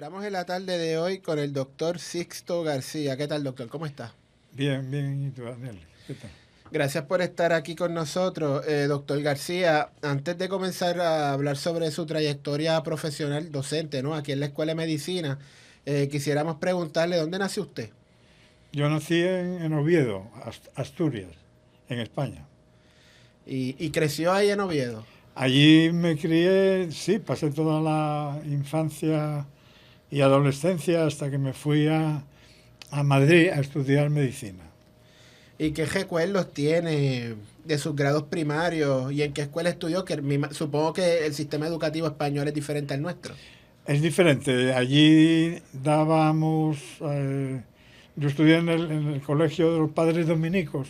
Estamos en la tarde de hoy con el doctor Sixto García. ¿Qué tal, doctor? ¿Cómo está? Bien, bien. ¿Y tú, Daniel? ¿Qué tal? Gracias por estar aquí con nosotros, doctor García. Antes de comenzar a hablar sobre su trayectoria profesional docente, ¿no? Aquí en la Escuela de Medicina, quisiéramos preguntarle, ¿dónde nació usted? Yo nací en Oviedo, Asturias, en España. Y creció ahí en Oviedo. Allí me crié, sí, pasé toda la infancia y adolescencia hasta que me fui a Madrid a estudiar medicina. ¿Y qué recuerdos tiene de sus grados primarios y en qué escuela estudió? Supongo que el sistema educativo español es diferente al nuestro. Es diferente, allí dábamos, yo estudié en el Colegio de los Padres Dominicos,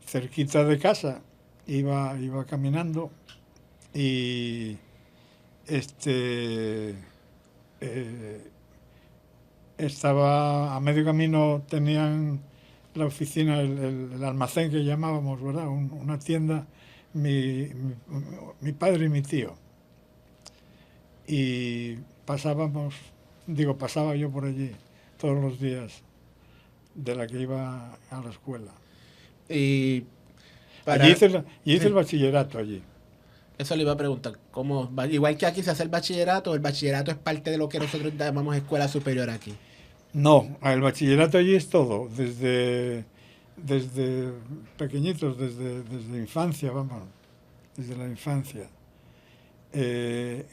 cerquita de casa, iba caminando y este eh, estaba a medio camino, tenían la oficina, el almacén que llamábamos, ¿verdad? Una tienda, mi padre y mi tío. Y pasaba yo por allí todos los días de la que iba a la escuela. Y Allí para... hice el Sí, bachillerato allí. eso le iba a preguntar. Igual que aquí se hace el bachillerato es parte de lo que nosotros llamamos escuela superior aquí. No, el bachillerato allí es todo, desde pequeñitos, desde infancia, vamos, desde la infancia. Eh,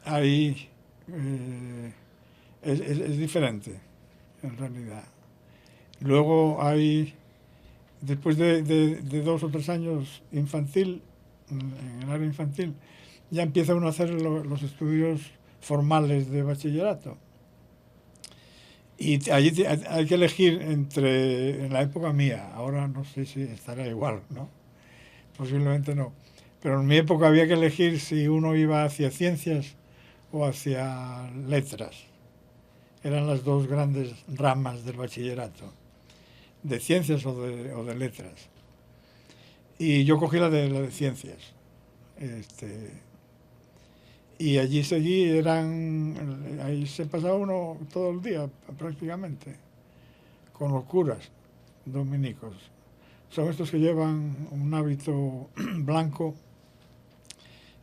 ahí es diferente, en realidad. Luego hay, después de 2 o 3 años infantil, en el área infantil, ya empieza uno a hacer los estudios formales de bachillerato. Y allí hay que elegir en la época mía, ahora no sé si estará igual, ¿no? Posiblemente no. Pero en mi época había que elegir si uno iba hacia ciencias o hacia letras. Eran las dos grandes ramas del bachillerato, de ciencias o de letras. Y yo cogí la de ciencias. Este, y allí seguí, ahí se pasaba uno todo el día prácticamente, con los curas dominicos. Son estos que llevan un hábito blanco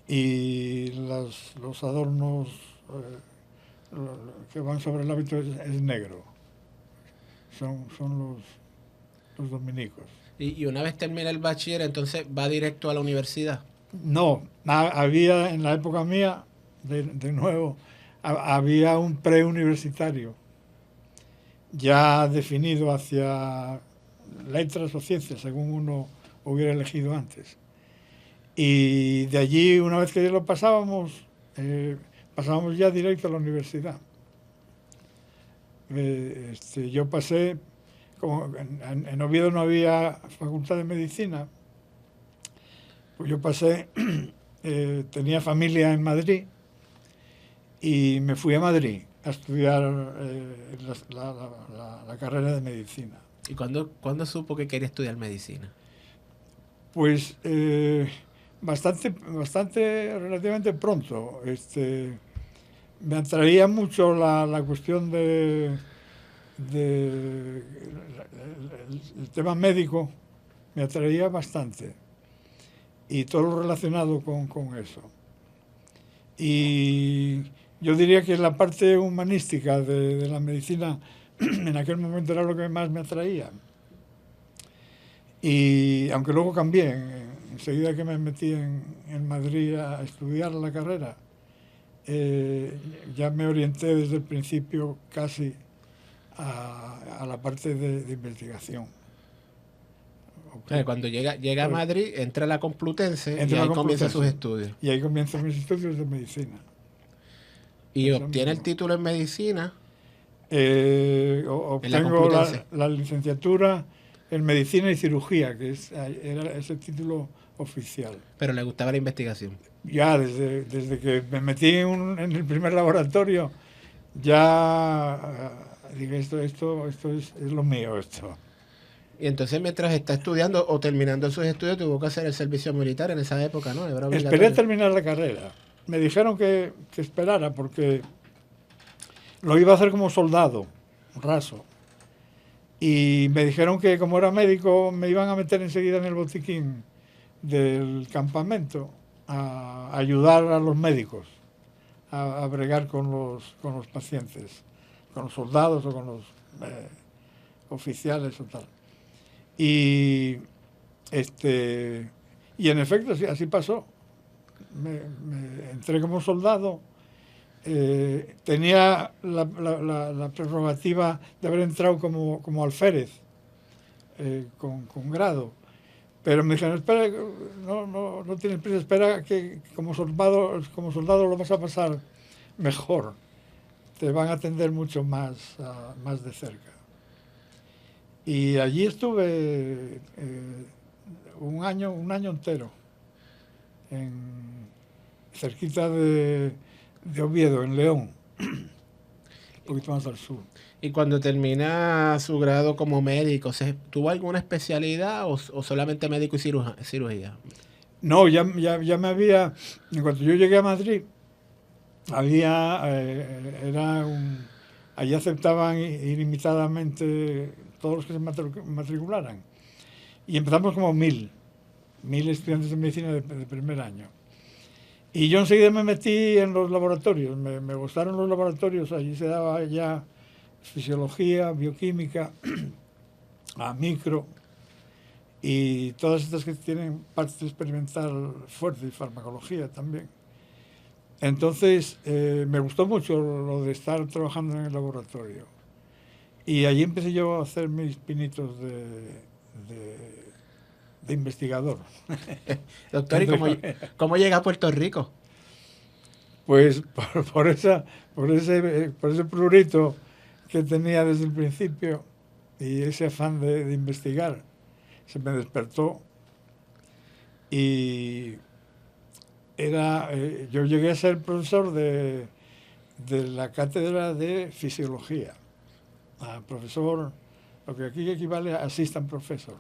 y los adornos que van sobre el hábito es negro. Son los dominicos. Y una vez termina el bachiller, entonces va directo a la universidad. No, había en la época mía, de nuevo, había un preuniversitario ya definido hacia letras o ciencias, según uno hubiera elegido antes. Y de allí, una vez que ya lo pasábamos ya directo a la universidad. Yo pasé, como en Oviedo no había facultad de medicina, pues yo pasé, tenía familia en Madrid y me fui a Madrid a estudiar la carrera de medicina. ¿Y cuándo supo que quería estudiar medicina? Pues bastante relativamente pronto. Me atraía mucho la cuestión el tema médico, me atraía bastante. Y todo lo relacionado con eso. Y yo diría que la parte humanística de la medicina en aquel momento era lo que más me atraía. Y aunque luego cambié, enseguida que me metí en Madrid a estudiar la carrera, ya me orienté desde el principio casi a la parte de investigación. Okay. Cuando llega a Madrid, entra a la Complutense y ahí comienza sus estudios. Y ahí comienzan mis estudios de medicina. Y obtiene el título en medicina. Obtengo la licenciatura en medicina y cirugía, que era ese título oficial. Pero le gustaba la investigación. Ya desde que me metí en el primer laboratorio, ya dije, esto es lo mío, esto. Y entonces mientras está estudiando o terminando sus estudios, tuvo que hacer el servicio militar en esa época, ¿no? Esperé a terminar la carrera. Me dijeron que esperara porque lo iba a hacer como soldado, raso. Y me dijeron que como era médico me iban a meter enseguida en el botiquín del campamento a ayudar a los médicos a bregar con los pacientes, con los soldados o con los oficiales o tal. Y, y en efecto así pasó. Me entré como soldado. Tenía la prerrogativa de haber entrado como alférez, con grado. Pero me dijeron, espera, no tienes prisa, espera que como soldado lo vas a pasar mejor. Te van a atender mucho más de cerca. Y allí estuve un año entero, cerquita de Oviedo, en León, un poquito más al sur. Y cuando termina su grado como médico, ¿tuvo alguna especialidad o solamente médico y cirugía? No, ya me había, en cuanto yo llegué a Madrid, allí aceptaban ilimitadamente todos los que se matricularan. Y empezamos como 1000 estudiantes de medicina de primer año. Y yo enseguida me metí en los laboratorios, me gustaron los laboratorios, allí se daba ya fisiología, bioquímica, a micro, y todas estas que tienen parte experimental fuerte y farmacología también. Entonces me gustó mucho lo de estar trabajando en el laboratorio. Y allí empecé yo a hacer mis pinitos de investigador. Doctor, ¿y cómo llega a Puerto Rico? Pues por ese prurito que tenía desde el principio y ese afán de investigar, se me despertó. Y yo llegué a ser profesor de la cátedra de fisiología, a profesor, lo que aquí equivale a assistant professor.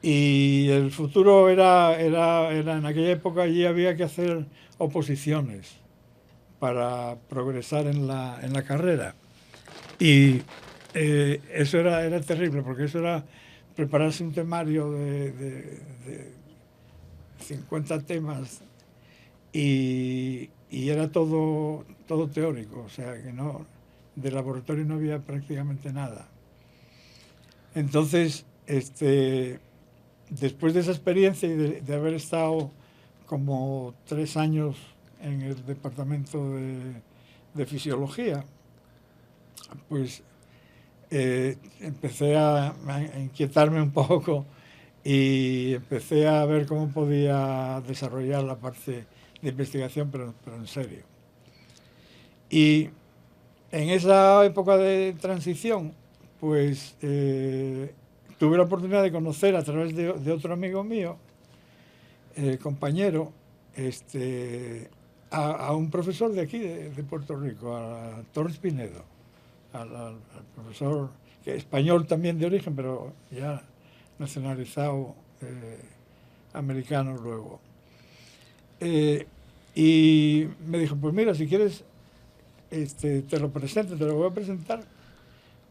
Y el futuro era en aquella época allí había que hacer oposiciones para progresar en la carrera. Y eso era terrible, porque eso era prepararse un temario de 50 temas y era todo teórico, o sea que de laboratorio no había prácticamente nada. Entonces, después de esa experiencia y de haber estado como 3 años en el departamento de fisiología, pues empecé a inquietarme un poco y empecé a ver cómo podía desarrollar la parte de investigación, pero en serio. Y en esa época de transición, pues tuve la oportunidad de conocer a través de otro amigo mío, compañero, a un profesor de aquí, de Puerto Rico, a Torres Pinedo, al profesor español también de origen, pero ya nacionalizado americano luego. Y me dijo, pues mira, si quieres, te lo presento, te lo voy a presentar.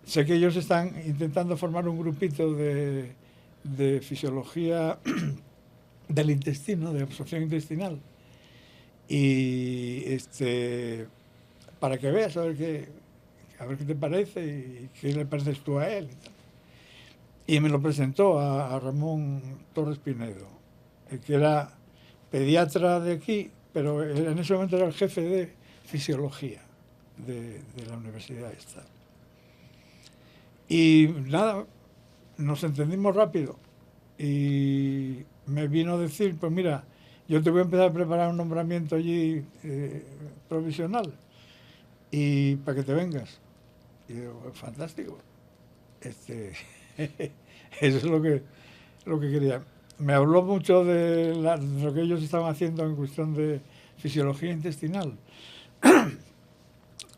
Sé que ellos están intentando formar un grupito de fisiología del intestino, de absorción intestinal. Y para que veas, a ver qué te parece y qué le pareces tú a él. Y me lo presentó a Ramón Torres Pinedo, que era pediatra de aquí, pero en ese momento era el jefe de fisiología de la universidad esta. Y nada, nos entendimos rápido y me vino a decir, pues mira, yo te voy a empezar a preparar un nombramiento allí provisional y para que te vengas. Y digo, fantástico. Eso es lo que quería. Me habló mucho de lo que ellos estaban haciendo en cuestión de fisiología intestinal.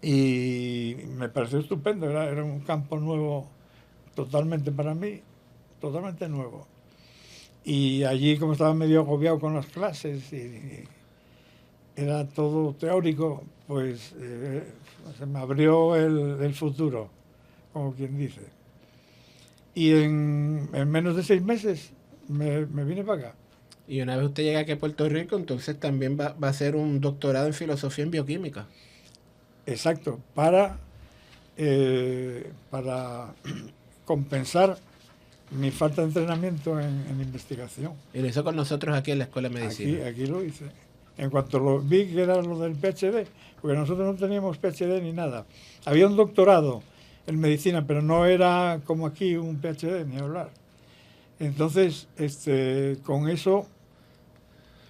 Y me pareció estupendo, era un campo nuevo totalmente para mí, totalmente nuevo. Y allí, como estaba medio agobiado con las clases era todo teórico, pues se me abrió el futuro, como quien dice. Y en menos de 6 meses me vine para acá. Y una vez usted llega aquí a Puerto Rico, entonces también va a hacer un doctorado en filosofía en bioquímica. Exacto, para compensar mi falta de entrenamiento en investigación. Y lo hizo con nosotros aquí en la Escuela de Medicina. Aquí lo hice. En cuanto lo vi que era lo del PhD, porque nosotros no teníamos PhD ni nada. Había un doctorado en medicina, pero no era como aquí un PhD, ni hablar. Entonces, con eso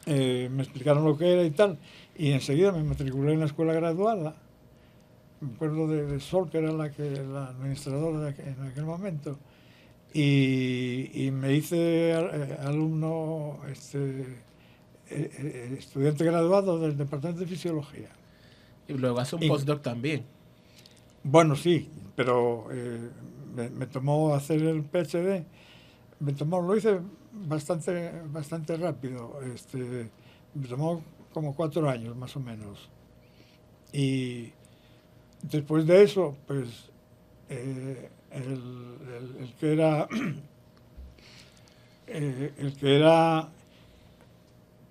me explicaron lo que era y tal, y enseguida me matriculé en la escuela graduada. Me acuerdo de Sol, que era la administradora en aquel momento, y me hice alumno, estudiante graduado del Departamento de Fisiología. Y luego hace un Y, postdoc también. bueno, sí, pero me tomó hacer el PhD, lo hice bastante rápido, me tomó como 4 años más o menos. Y después de eso, pues el que era el que era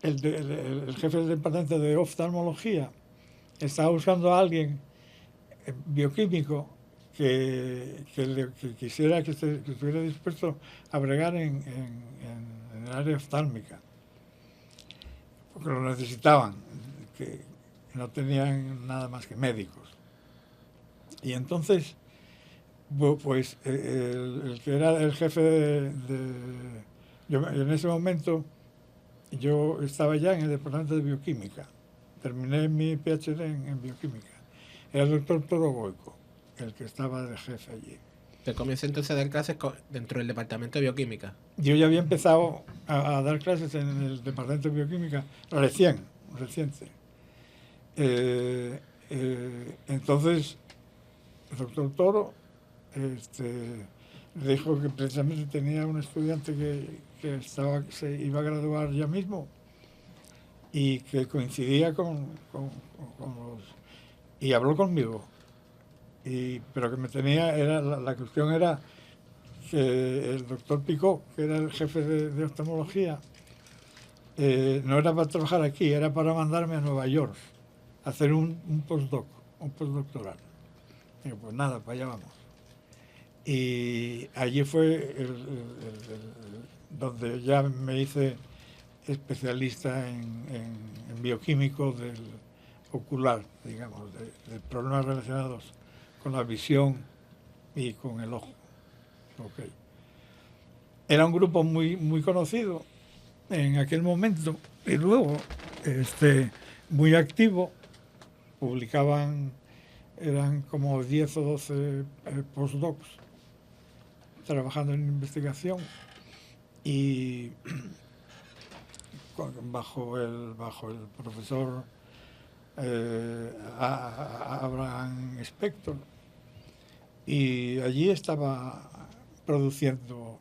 el jefe del departamento de oftalmología estaba buscando a alguien bioquímico que quisiera que estuviera dispuesto a bregar en el área oftálmica, porque lo necesitaban, que no tenían nada más que médicos. Y entonces, pues el que era el jefe yo, en ese momento, yo estaba ya en el departamento de bioquímica. Terminé mi PhD en bioquímica. Era el doctor Toro Goico, el que estaba de jefe allí. Usted comienza entonces a dar clases dentro del departamento de bioquímica. Yo ya había empezado a dar clases en el departamento de bioquímica reciente. Entonces, el doctor Toro dijo que precisamente tenía un estudiante que se iba a graduar ya mismo y que coincidía con los... Y habló conmigo. Pero que me tenía, la cuestión era que el doctor Picó, que era el jefe de oftalmología, no era para trabajar aquí, era para mandarme a Nueva York a hacer un postdoctoral. Digo, pues nada, para allá vamos. Y allí fue donde ya me hice especialista en bioquímico del ocular, digamos, de problemas relacionados con la visión y con el ojo. Okay. Era un grupo muy conocido en aquel momento y luego muy activo. Publicaban, eran como 10 o 12 postdocs trabajando en investigación y bajo el profesor Abraham Spector, y allí estaba produciendo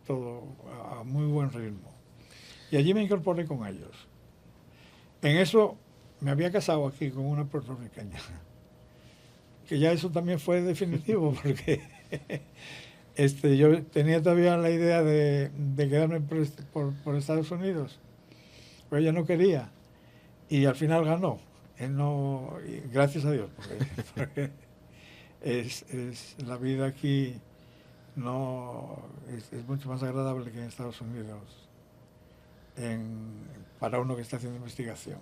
todo a muy buen ritmo. Y allí me incorporé con ellos. En eso me había casado aquí con una puertorriqueña, que ya eso también fue definitivo, porque yo tenía todavía la idea de quedarme por Estados Unidos, pero ella no quería, y al final ganó. No, gracias a Dios, porque es la vida aquí es mucho más agradable que en Estados Unidos para uno que está haciendo investigación.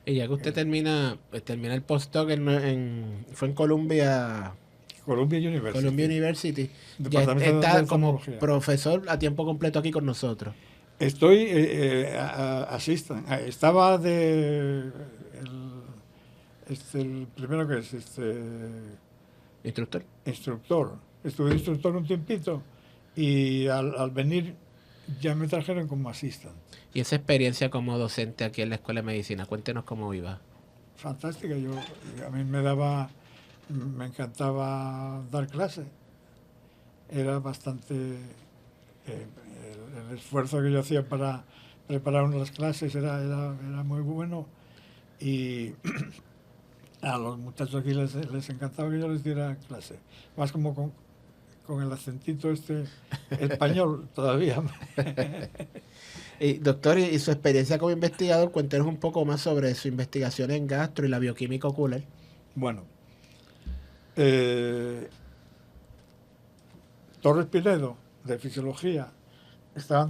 Y ya que usted termina el postdoc fue en Columbia University, ya está como profesor a tiempo completo aquí con nosotros. Estoy assistant. Estaba el primero que es instructor. Estuve de instructor un tiempito y al venir ya me trajeron como assistant. ¿Y esa experiencia como docente aquí en la Escuela de Medicina? Cuéntenos cómo iba. Fantástica. A mí me encantaba dar clase. Era bastante... el esfuerzo que yo hacía para preparar unas clases era muy bueno, y a los muchachos aquí les encantaba que yo les diera clase. Más como con el acentito este español todavía. Y, doctor, y su experiencia como investigador, cuéntenos un poco más sobre su investigación en gastro y la bioquímica ocular. Bueno, Torres Pinedo, de fisiología, estaban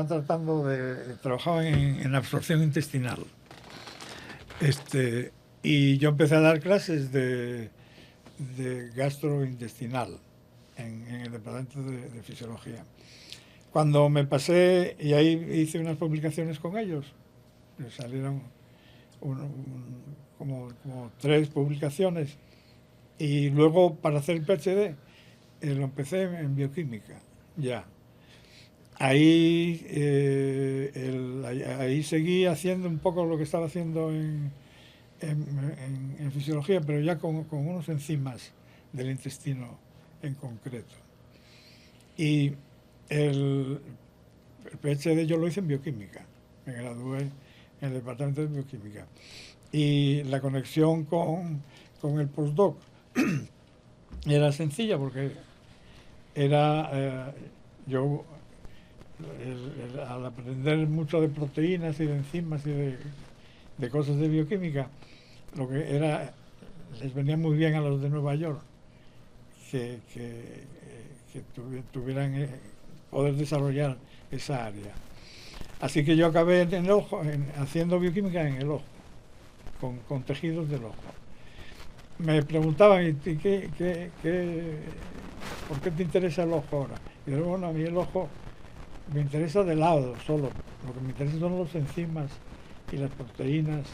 tratando trabajaban en absorción intestinal. Y yo empecé a dar clases de gastrointestinal en el departamento de fisiología. Cuando me pasé, y ahí hice unas publicaciones con ellos, salieron como 3 publicaciones, y luego para hacer el PhD lo empecé en bioquímica, ya. Ahí seguí haciendo un poco lo que estaba haciendo en fisiología, pero ya con unos enzimas del intestino en concreto. Y el PhD yo lo hice en bioquímica, me gradué en el departamento de bioquímica. Y la conexión con el postdoc era sencilla porque era yo al aprender mucho de proteínas y de enzimas y de cosas de bioquímica, lo que era, les venía muy bien a los de Nueva York que tuvieran poder desarrollar esa área. Así que yo acabé en el ojo, haciendo bioquímica en el ojo, con tejidos del ojo. Me preguntaban, ¿por qué te interesa el ojo ahora? Y yo, bueno, a mí el ojo me interesa de lado solo. Lo que me interesa son los enzimas y las proteínas,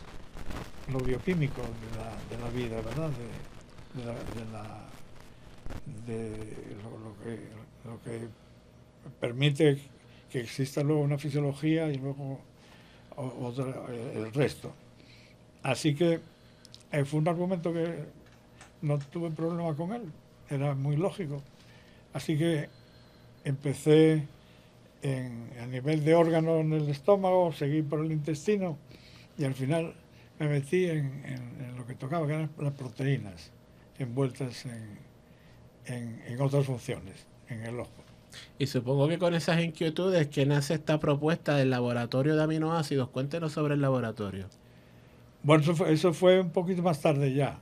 lo bioquímico de la vida, ¿verdad? Lo que permite que exista luego una fisiología y luego el resto. Así que fue un argumento que no tuve problema con él, era muy lógico. Así que empecé a nivel de órgano en el estómago, seguí por el intestino y al final me metí en lo que tocaba, que eran las proteínas envueltas en otras funciones, en el ojo. Y supongo que con esas inquietudes que nace esta propuesta del laboratorio de aminoácidos. Cuéntenos sobre el laboratorio. Bueno, eso fue un poquito más tarde ya.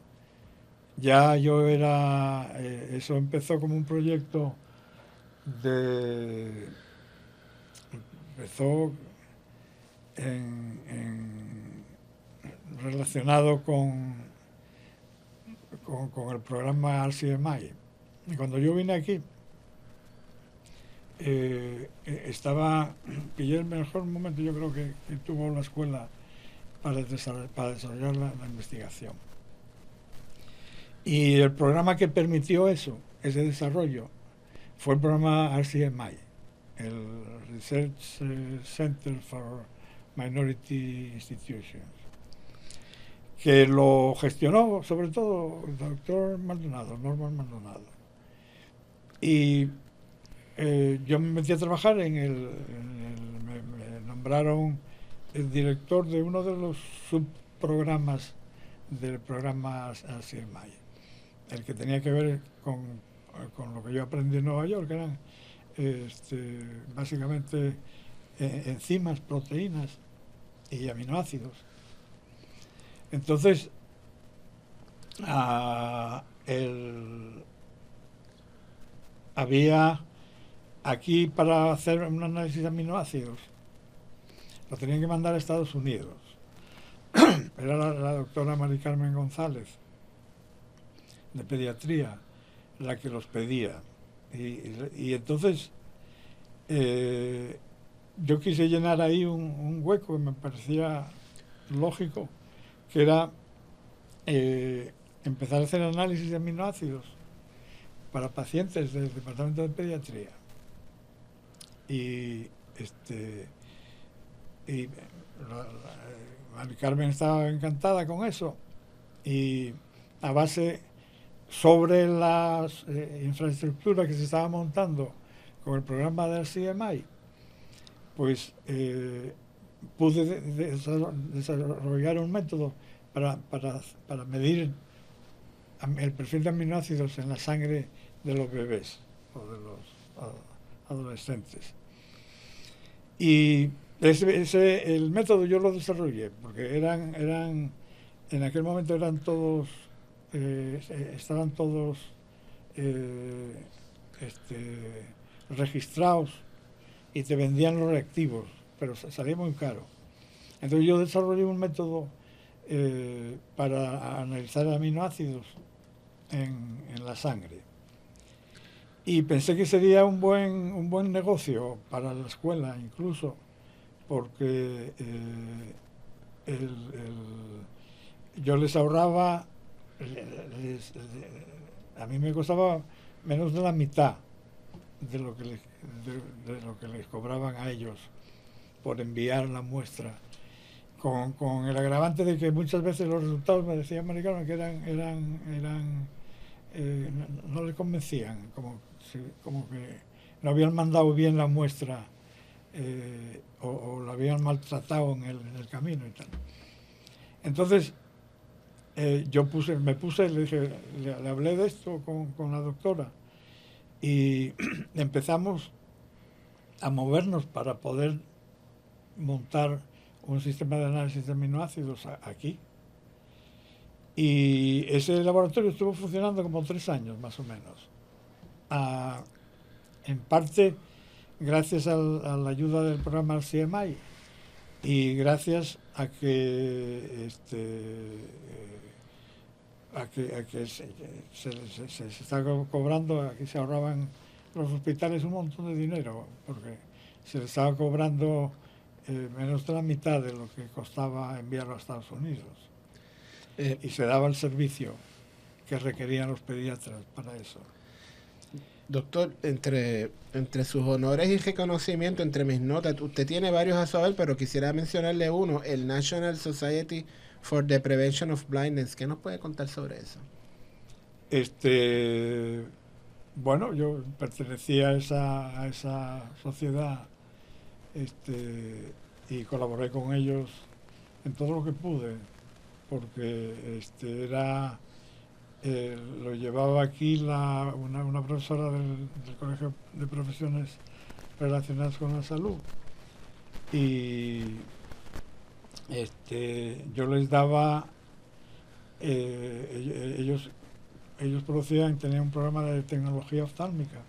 Ya yo eso empezó como un proyecto empezó relacionado con el programa RCMI. Y cuando yo vine aquí, pillé el mejor momento, yo creo que tuvo la escuela para desarrollar la investigación. Y el programa que permitió ese desarrollo, fue el programa RCMI, el Research Center for Minority Institutions, que lo gestionó sobre todo el doctor Maldonado, Norman Maldonado. Y yo me metí a trabajar me nombraron el director de uno de los subprogramas del programa RCMI, el que tenía que ver con lo que yo aprendí en Nueva York, que eran básicamente enzimas, proteínas y aminoácidos. Entonces, había aquí, para hacer un análisis de aminoácidos, lo tenían que mandar a Estados Unidos. Era la doctora Mari Carmen González, de pediatría, la que los pedía. Y entonces yo quise llenar ahí un hueco que me parecía lógico, que era empezar a hacer análisis de aminoácidos para pacientes del departamento de pediatría. Y Mari Carmen estaba encantada con eso, y a base sobre las infraestructuras que se estaba montando con el programa del CMI, pues pude desarrollar un método para medir el perfil de aminoácidos en la sangre de los bebés o de los adolescentes. Y el método yo lo desarrollé porque en aquel momento estaban todos registrados y te vendían los reactivos, pero salía muy caro. Entonces yo desarrollé un método para analizar aminoácidos en la sangre. Y pensé que sería un buen negocio para la escuela incluso, porque yo les ahorraba, a mí me costaba menos de la mitad de lo que les cobraban a ellos por enviar la muestra, con el agravante de que muchas veces los resultados me decían americanos que no les convencían, como que no habían mandado bien la muestra o la habían maltratado en el camino y tal. Entonces le hablé de esto con la doctora y empezamos a movernos para poder montar un sistema de análisis de aminoácidos aquí. Y ese laboratorio estuvo funcionando como 3 años más o menos. En parte gracias a la ayuda del programa CMI y gracias a que se está cobrando, aquí se ahorraban los hospitales un montón de dinero, porque se les estaba cobrando menos de la mitad de lo que costaba enviarlo a Estados Unidos. Y se daba el servicio que requerían los pediatras para eso. Doctor, entre sus honores y reconocimiento, entre mis notas, usted tiene varios a saber, pero quisiera mencionarle uno, el National Society for the Prevention of Blindness. ¿Qué nos puede contar sobre eso? Bueno, yo pertenecía a esa sociedad y colaboré con ellos en todo lo que pude, porque lo llevaba aquí una profesora del Colegio de Profesiones Relacionadas con la Salud, y yo les daba, ellos tenían un programa de tecnología oftálmica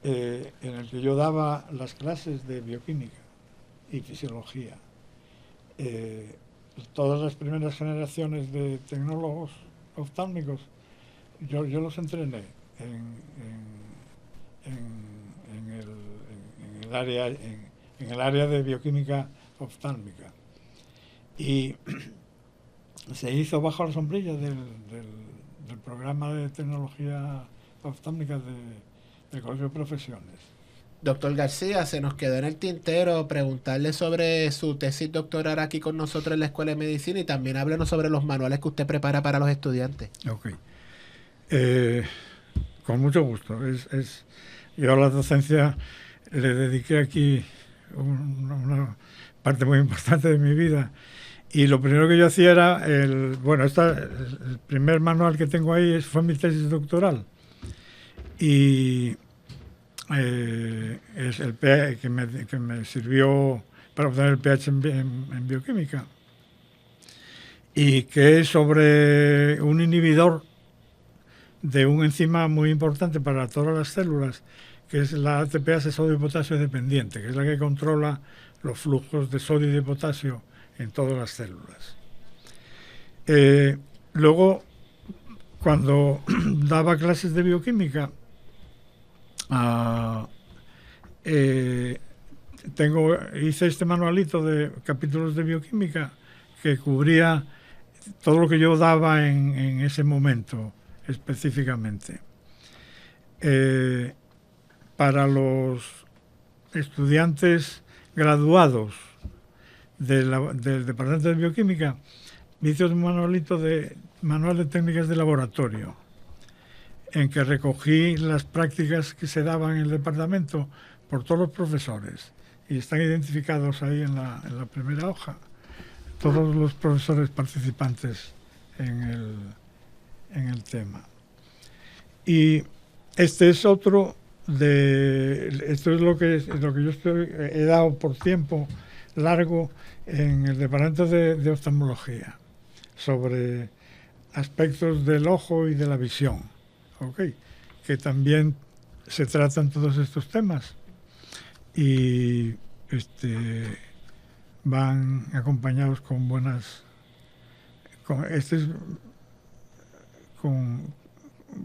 en el que yo daba las clases de bioquímica y fisiología. Todas las primeras generaciones de tecnólogos oftálmicos yo los entrené en el área de bioquímica oftálmica, y se hizo bajo la sombrilla del programa de tecnología oftálmica del Colegio de Profesiones. Doctor García, se nos quedó en el tintero preguntarle sobre su tesis doctoral aquí con nosotros en la Escuela de Medicina, y también háblenos sobre los manuales que usted prepara para los estudiantes. Ok. Con mucho gusto. Yo a la docencia le dediqué aquí una parte muy importante de mi vida, y lo primero que yo hacía era, el primer manual que tengo ahí fue mi tesis doctoral, y es el PH que me sirvió para obtener el PH en bioquímica, y que es sobre un inhibidor de un enzima muy importante para todas las células, que es la ATPase sodio y potasio dependiente, que es la que controla los flujos de sodio y de potasio en todas las células. Luego, cuando daba clases de bioquímica, hice este manualito de capítulos de bioquímica que cubría todo lo que yo daba en ese momento específicamente. Para los estudiantes graduados del Departamento de Bioquímica, hice un manual de técnicas de laboratorio, en que recogí las prácticas que se daban en el departamento por todos los profesores, y están identificados ahí en la primera hoja todos los profesores participantes en el tema. Y este es otro esto es lo que yo he dado por tiempo largo en el departamento de oftalmología, sobre aspectos del ojo y de la visión, ¿okay? Que también se tratan todos estos temas y van acompañados con buenas,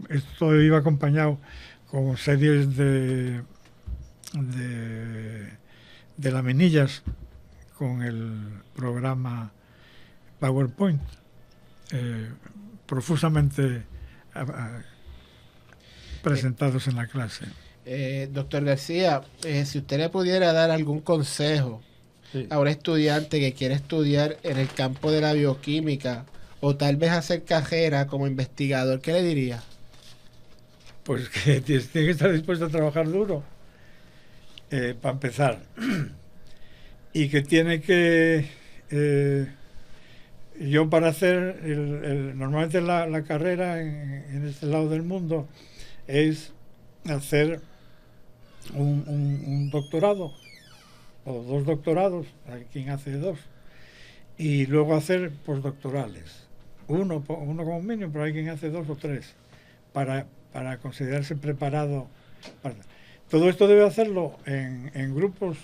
esto iba acompañado con series de laminillas con el programa PowerPoint, profusamente presentados en la clase. Doctor García, si usted le pudiera dar algún consejo a un estudiante que quiere estudiar en el campo de la bioquímica o tal vez hacer carrera como investigador, ¿qué le diría? Pues que tiene que estar dispuesto a trabajar duro, para empezar, y que tiene que... yo para hacer normalmente la carrera en este lado del mundo es hacer un doctorado o 2 doctorados, hay quien hace 2, y luego hacer postdoctorales, uno como mínimo, pero hay quien hace 2 o 3 para considerarse preparado todo esto. Debe hacerlo en grupos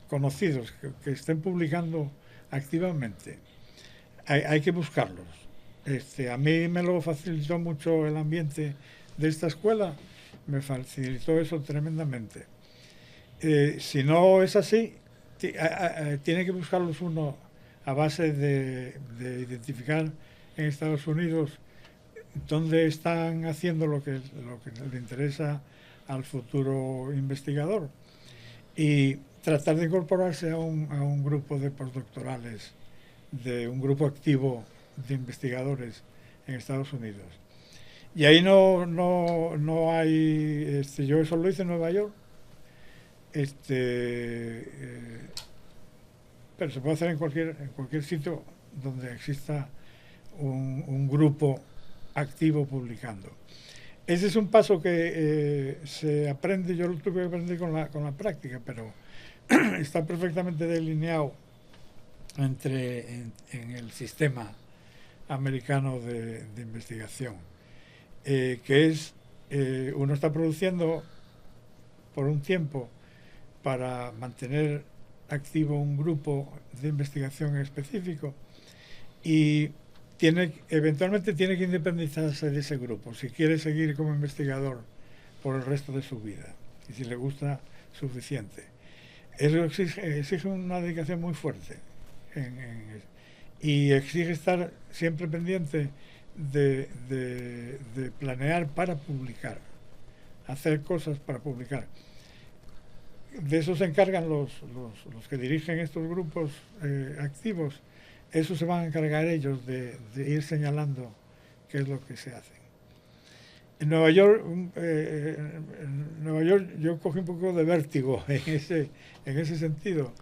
conocidos que estén publicando activamente. Hay que buscarlos. A mí me lo facilitó mucho el ambiente de esta escuela, me facilitó eso tremendamente. Si no es así, tiene que buscarlos uno a base de identificar en Estados Unidos dónde están haciendo lo que le interesa al futuro investigador y tratar de incorporarse a un grupo de postdoctorales, de un grupo activo de investigadores en Estados Unidos. Y ahí no hay... yo eso lo hice en Nueva York, pero se puede hacer en cualquier sitio donde exista un grupo activo publicando. Ese es un paso que se aprende, yo lo tuve que aprender con la práctica, pero está perfectamente delineado en el sistema americano de investigación, que es, uno está produciendo por un tiempo para mantener activo un grupo de investigación específico y eventualmente tiene que independizarse de ese grupo si quiere seguir como investigador por el resto de su vida y si le gusta suficiente. Eso exige una dedicación muy fuerte y exige estar siempre pendiente de planear para publicar, hacer cosas para publicar. De eso se encargan los que dirigen estos grupos activos. Eso se van a encargar ellos de ir señalando qué es lo que se hace. En Nueva York yo cogí un poco de vértigo en ese sentido,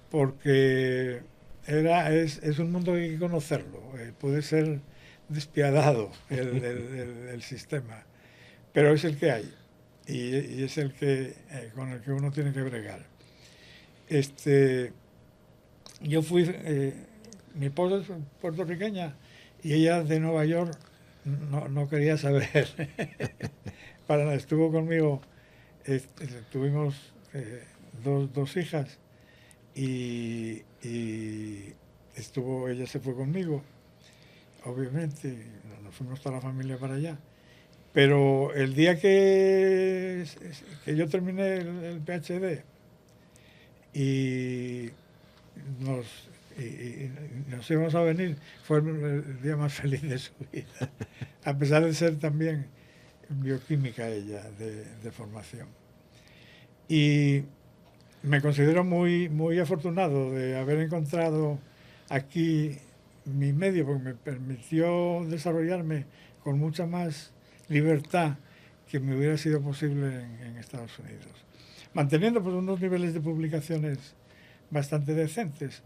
porque es un mundo que hay que conocerlo. Puede ser despiadado el sistema, pero es el que hay y es el que con el que uno tiene que bregar. Yo fui... mi esposa es puertorriqueña y ella de Nueva York no quería saber. Para nada, estuvo conmigo, tuvimos dos hijas y ella se fue conmigo, obviamente, nos fuimos toda la familia para allá. Pero el día que yo terminé el PhD y nos íbamos a venir, fue el día más feliz de su vida, a pesar de ser también bioquímica ella de formación. Y me considero muy afortunado de haber encontrado aquí mi medio, porque me permitió desarrollarme con mucha más libertad que me hubiera sido posible en Estados Unidos. manteniendo pues unos niveles de publicaciones bastante decentes,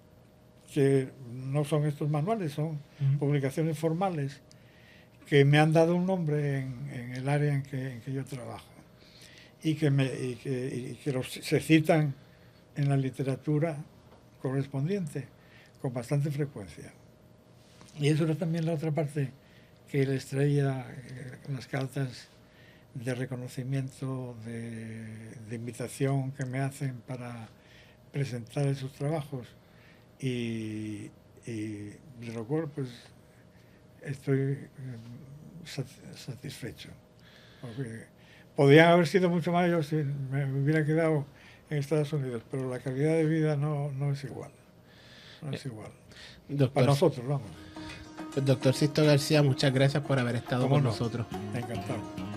que no son estos manuales, son publicaciones formales que me han dado un nombre en el área en que yo trabajo y que se citan en la literatura correspondiente con bastante frecuencia. Y eso era también la otra parte que les traía las cartas de reconocimiento, de invitación que me hacen para presentar esos trabajos. Y de lo cual pues estoy satisfecho. Porque podrían haber sido mucho más yo si me hubiera quedado en Estados Unidos, pero la calidad de vida no es igual. No es igual. Doctor, para nosotros, vamos. Doctor Sisto García, muchas gracias por haber estado con nosotros. Encantado.